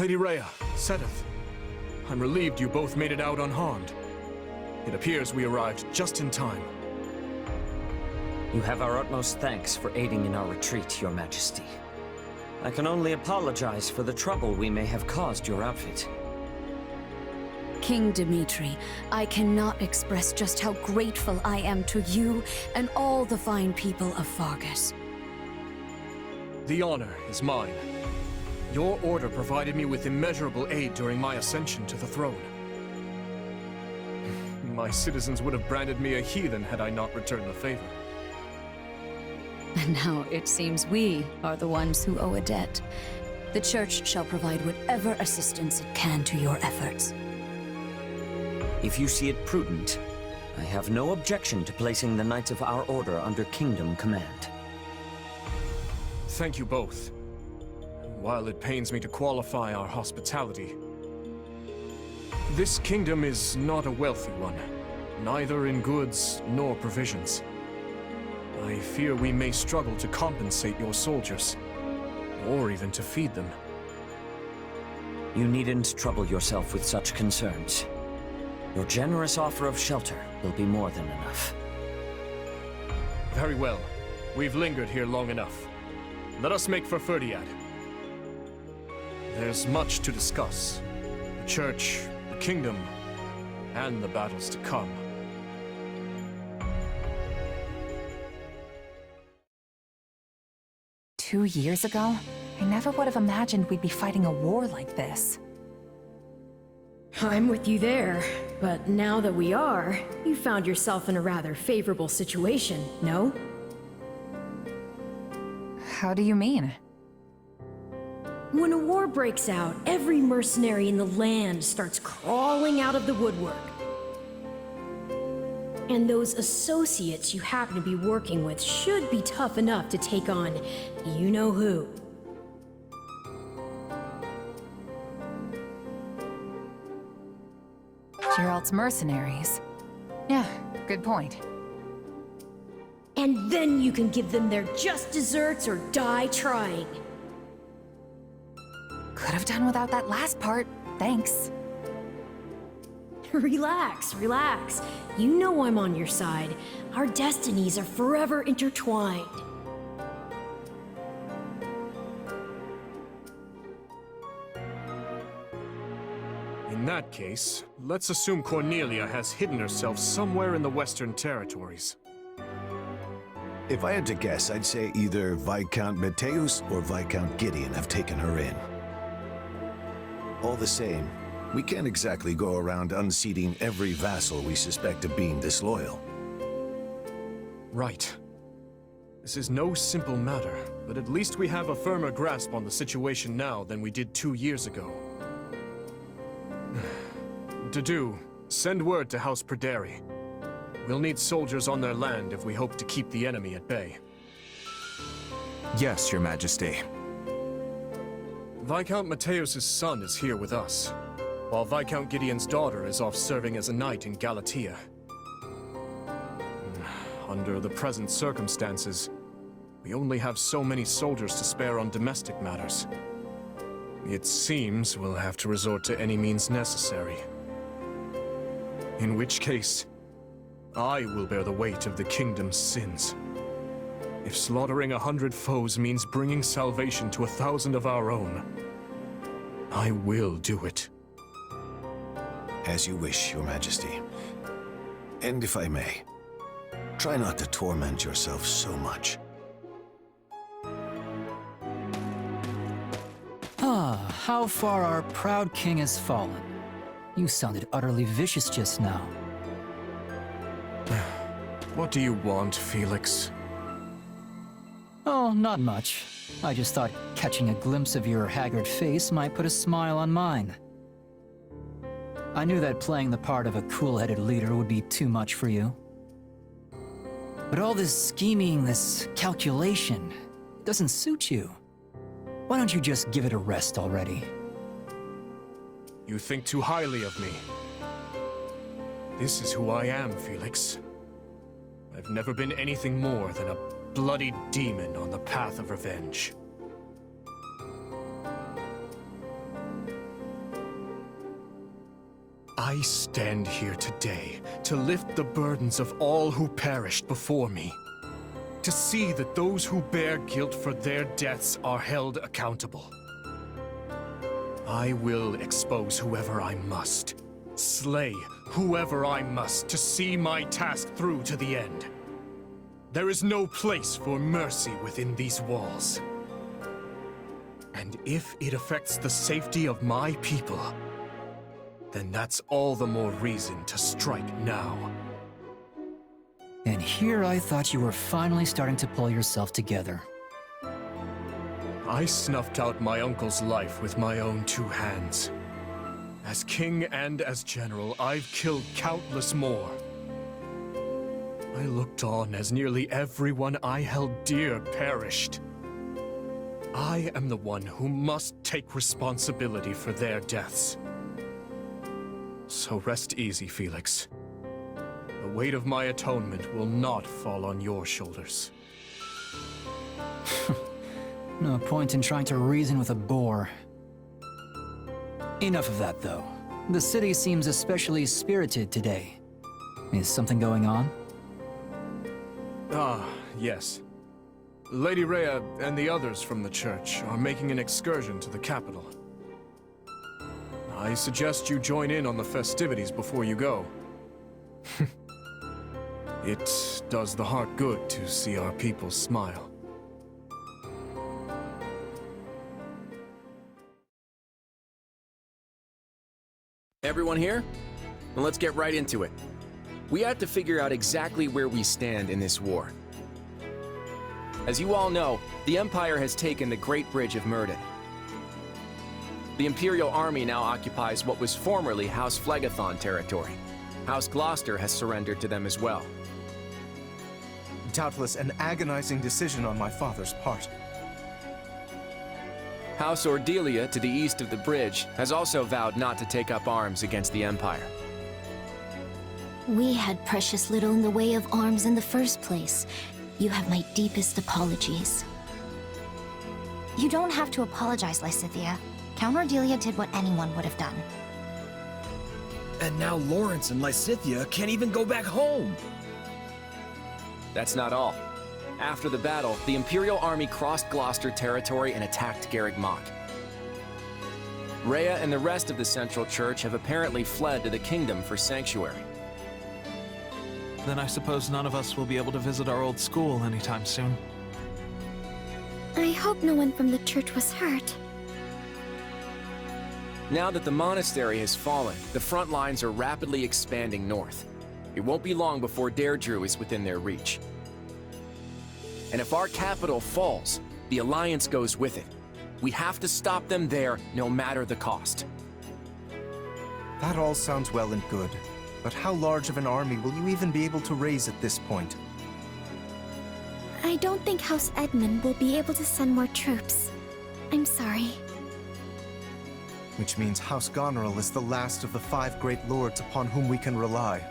Lady Rhea, Sedith, I'm relieved you both made it out unharmed. It appears we arrived just in time. You have our utmost thanks for aiding in our retreat, Your Majesty. I can only apologize for the trouble we may have caused your outfit. King Dimitri, I cannot express just how grateful I am to you and all the fine people of Fargus. The honor is mine. Your order provided me with immeasurable aid during my ascension to the throne. My citizens would have branded me a heathen had I not returned the favor. And now it seems we are the ones who owe a debt. The Church shall provide whatever assistance it can to your efforts. If you see it prudent, I have no objection to placing the Knights of our Order under Kingdom command. Thank you both. While it pains me to qualify our hospitality, this kingdom is not a wealthy one, neither in goods nor provisions. I fear we may struggle to compensate your soldiers, or even to feed them. You needn't trouble yourself with such concerns. Your generous offer of shelter will be more than enough. Very well. We've lingered here long enough. Let us make for Ferdiad. There's much to discuss. The Church, the Kingdom, and the battles to come. Two years ago, I never would have imagined we'd be fighting a war like this. I'm with you there, but now that we are, you found yourself in a rather favorable situation, no? How do you mean? When a war breaks out, every mercenary in the land starts crawling out of the woodwork. And those associates you happen to be working with should be tough enough to take on you-know-who. Geralt's mercenaries. Yeah, good point. And then you can give them their just desserts or die trying. Could have done without that last part, thanks. Relax, relax. You know I'm on your side. Our destinies are forever intertwined. In that case, let's assume Cornelia has hidden herself somewhere in the Western Territories. If I had to guess, I'd say either Viscount Mateus or Viscount Gideon have taken her in. All the same, we can't exactly go around unseating every vassal we suspect of being disloyal. Right. This is no simple matter, but at least we have a firmer grasp on the situation now than we did 2 years ago. To send word to House Perderi. We'll need soldiers on their land if we hope to keep the enemy at bay. Yes, Your Majesty. Viscount Mateus' son is here with us, while Viscount Gideon's daughter is off serving as a knight in Galatia. Under the present circumstances, we only have so many soldiers to spare on domestic matters. It seems we'll have to resort to any means necessary. In which case, I will bear the weight of the kingdom's sins. If slaughtering 100 foes means bringing salvation to 1,000 of our own, I will do it. As you wish, Your Majesty. And if I may, try not to torment yourself so much. How far our proud king has fallen. You sounded utterly vicious just now. What do you want, Felix? Oh, not much. I just thought catching a glimpse of your haggard face might put a smile on mine. I knew that playing the part of a cool-headed leader would be too much for you. But all this scheming, this calculation, doesn't suit you. Why don't you just give it a rest already? You think too highly of me. This is who I am, Felix. I've never been anything more than a bloody demon on the path of revenge. I stand here today to lift the burdens of all who perished before me. To see that those who bear guilt for their deaths are held accountable. I will expose whoever I must. Slay whoever I must to see my task through to the end. There is no place for mercy within these walls. And if it affects the safety of my people, then that's all the more reason to strike now. And here I thought you were finally starting to pull yourself together. I snuffed out my uncle's life with my own two hands. As king and as general, I've killed countless more. I looked on as nearly everyone I held dear perished. I am the one who must take responsibility for their deaths. So rest easy, Felix. The weight of my atonement will not fall on your shoulders. No point in trying to reason with a boar. Enough of that, though. The city seems especially spirited today. Is something going on? Ah, yes. Lady Rhea and the others from the church are making an excursion to the capital. I suggest you join in on the festivities before you go. It does the heart good to see our people smile. Everyone here? Well, let's get right into it. We have to figure out exactly where we stand in this war. As you all know, the Empire has taken the Great Bridge of Myrddin. The Imperial Army now occupies what was formerly House Phlegethon territory. House Gloucester has surrendered to them as well. Doubtless an agonizing decision on my father's part. House Ordelia, to the east of the bridge, has also vowed not to take up arms against the Empire. We had precious little in the way of arms in the first place. You have my deepest apologies. You don't have to apologize, Lysithea. Count Ordelia did what anyone would have done. And now Lawrence and Lysithea can't even go back home! That's not all. After the battle, the Imperial Army crossed Gloucester territory and attacked Garreg Mach. Rhea and the rest of the Central Church have apparently fled to the Kingdom for sanctuary. Then I suppose none of us will be able to visit our old school anytime soon. I hope no one from the church was hurt. Now that the monastery has fallen, the front lines are rapidly expanding north. It won't be long before Deirdre is within their reach. And if our capital falls, the Alliance goes with it. We have to stop them there, no matter the cost. That all sounds well and good, but how large of an army will you even be able to raise at this point? I don't think House Edmund will be able to send more troops. I'm sorry. Which means House Goneril is the last of the 5 great lords upon whom we can rely.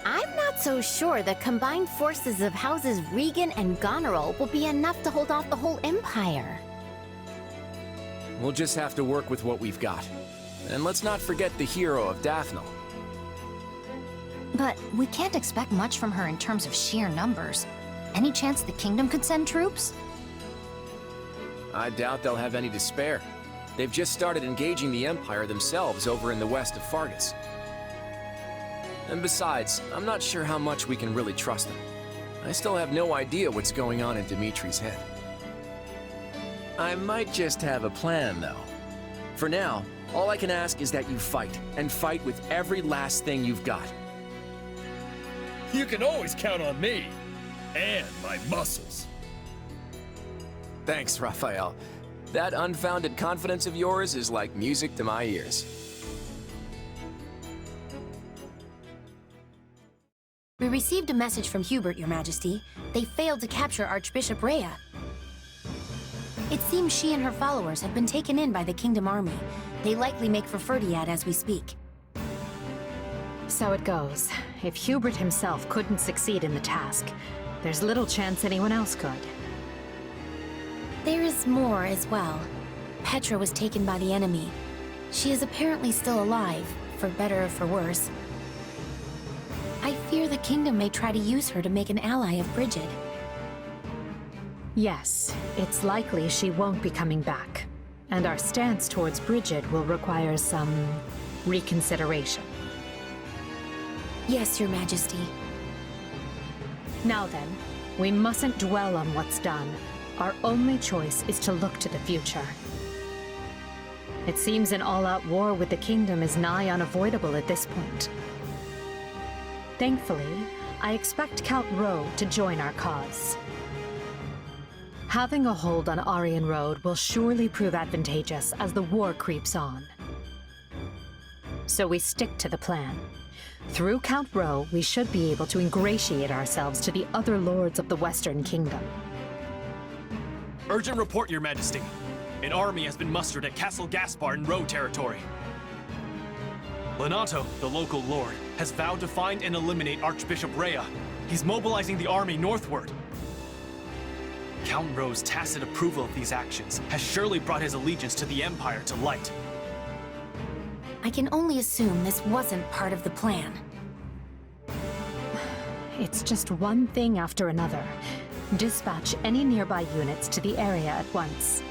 I'm not so sure the combined forces of Houses Regan and Goneril will be enough to hold off the whole Empire. We'll just have to work with what we've got. And let's not forget the hero of Daphnel. But we can't expect much from her in terms of sheer numbers. Any chance the Kingdom could send troops? I doubt they'll have any to spare. They've just started engaging the Empire themselves over in the west of Fargus. And besides, I'm not sure how much we can really trust them. I still have no idea what's going on in Dimitri's head. I might just have a plan, though. For now, all I can ask is that you fight, and fight with every last thing you've got. You can always count on me. And my muscles. Thanks, Raphael. That unfounded confidence of yours is like music to my ears. We received a message from Hubert, Your Majesty. They failed to capture Archbishop Rhea. It seems she and her followers have been taken in by the Kingdom Army. They likely make for Ferdiad as we speak. So it goes. If Hubert himself couldn't succeed in the task, there's little chance anyone else could. There is more as well. Petra was taken by the enemy. She is apparently still alive, for better or for worse. I fear the kingdom may try to use her to make an ally of Brigid. Yes, it's likely she won't be coming back. And our stance towards Brigid will require some reconsideration. Yes, Your Majesty. Now then, we mustn't dwell on what's done. Our only choice is to look to the future. It seems an all-out war with the kingdom is nigh unavoidable at this point. Thankfully, I expect Count Rowe to join our cause. Having a hold on Aryan Road will surely prove advantageous as the war creeps on. So we stick to the plan. Through Count Rowe, we should be able to ingratiate ourselves to the other lords of the Western Kingdom. Urgent report, Your Majesty. An army has been mustered at Castle Gaspar in Rowe territory. Lenato, the local lord, has vowed to find and eliminate Archbishop Rhea. He's mobilizing the army northward. Count Rowe's tacit approval of these actions has surely brought his allegiance to the Empire to light. I can only assume this wasn't part of the plan. It's just one thing after another. Dispatch any nearby units to the area at once.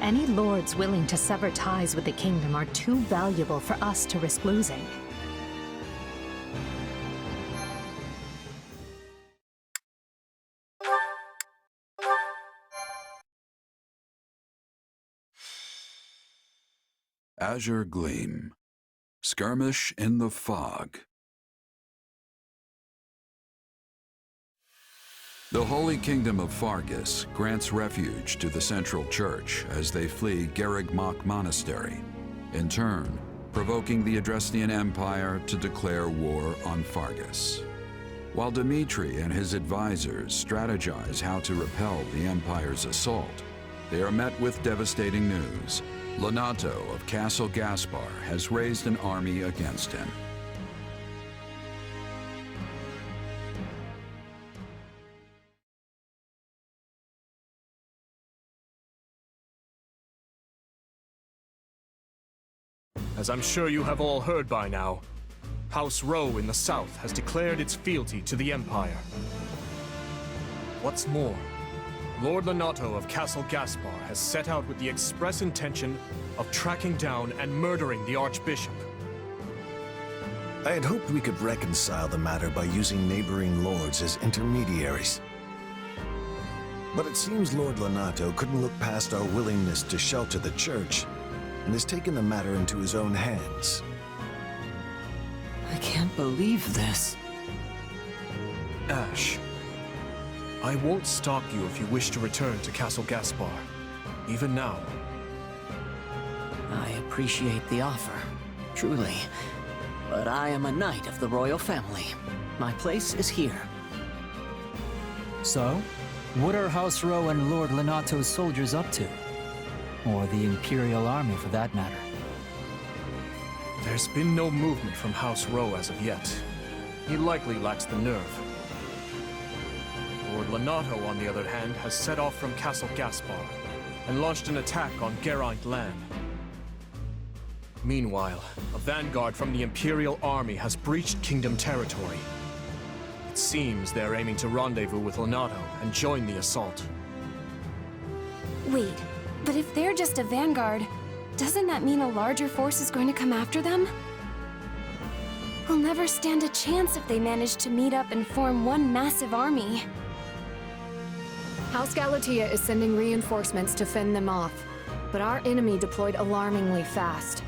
Any lords willing to sever ties with the kingdom are too valuable for us to risk losing. Azure Gleam. Skirmish in the Fog. The Holy Kingdom of Fargus grants refuge to the Central Church as they flee Garrigmach Monastery, in turn provoking the Adrestian Empire to declare war on Fargus. While Dimitri and his advisors strategize how to repel the Empire's assault, they are met with devastating news. Lenato of Castle Gaspar has raised an army against him. As I'm sure you have all heard by now, House Rowe in the south has declared its fealty to the Empire. What's more, Lord Lenato of Castle Gaspar has set out with the express intention of tracking down and murdering the Archbishop. I had hoped we could reconcile the matter by using neighboring lords as intermediaries. But it seems Lord Lenato couldn't look past our willingness to shelter the church and has taken the matter into his own hands. I can't believe this. Ash, I won't stop you if you wish to return to Castle Gaspar, even now. I appreciate the offer, truly. But I am a knight of the royal family. My place is here. So, what are House Rowe and Lord Lenato's soldiers up to? Or the Imperial Army, for that matter. There's been no movement from House Rowe as of yet. He likely lacks the nerve. Lord Lenato, on the other hand, has set off from Castle Gaspar and launched an attack on Geraint land. Meanwhile, a vanguard from the Imperial Army has breached Kingdom territory. It seems they're aiming to rendezvous with Lenato and join the assault. Wait. But if they're just a vanguard, doesn't that mean a larger force is going to come after them? We'll never stand a chance if they manage to meet up and form one massive army. House Galatea is sending reinforcements to fend them off, but our enemy deployed alarmingly fast.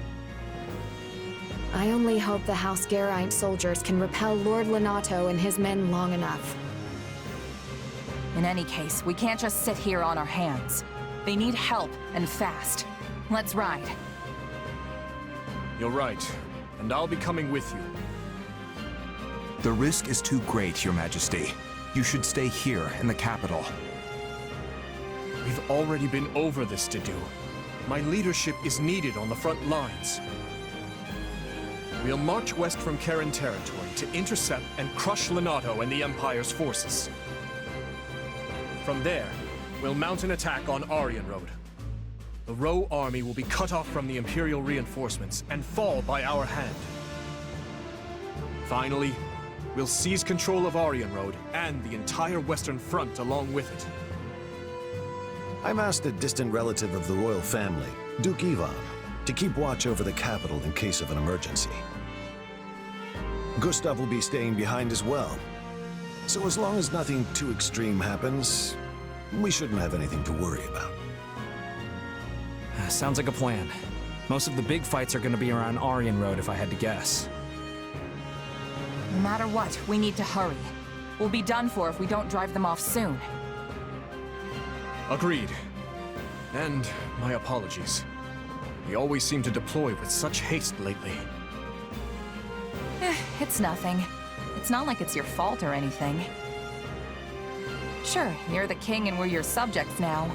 I only hope the House Geraint soldiers can repel Lord Lenato and his men long enough. In any case, we can't just sit here on our hands. They need help, and fast. Let's ride. You're right, and I'll be coming with you. The risk is too great, Your Majesty. You should stay here in the capital. We've already been over this, Dedu. My leadership is needed on the front lines. We'll march west from Karen territory to intercept and crush Lenato and the Empire's forces. From there, we'll mount an attack on Aryan Road. the Ro army will be cut off from the Imperial reinforcements and fall by our hand. Finally, we'll seize control of Aryan Road and the entire Western Front along with it. I'm asked a distant relative of the royal family, Duke Ivan, to keep watch over the capital in case of an emergency. Gustav will be staying behind as well. So as long as nothing too extreme happens, we shouldn't have anything to worry about. Sounds like a plan. Most of the big fights are gonna be around Aryan Road, if I had to guess. No matter what, we need to hurry. We'll be done for if we don't drive them off soon. Agreed. And my apologies. We always seem to deploy with such haste lately. It's nothing. It's not like it's your fault or anything. Sure, you're the king and we're your subjects now,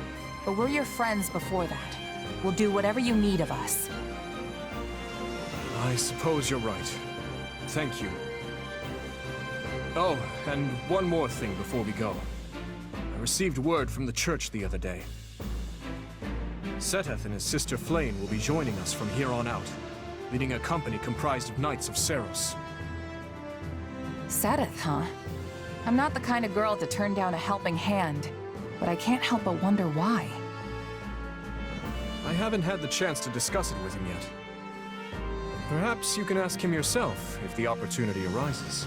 but we're your friends before that. We'll do whatever you need of us. I suppose you're right. Thank you. Oh, and one more thing before we go. I received word from the church the other day. Seteth and his sister Flame will be joining us from here on out, leading a company comprised of Knights of Seros. Seteth, huh? I'm not the kind of girl to turn down a helping hand, but I can't help but wonder why. I haven't had the chance to discuss it with him yet. Perhaps you can ask him yourself if the opportunity arises.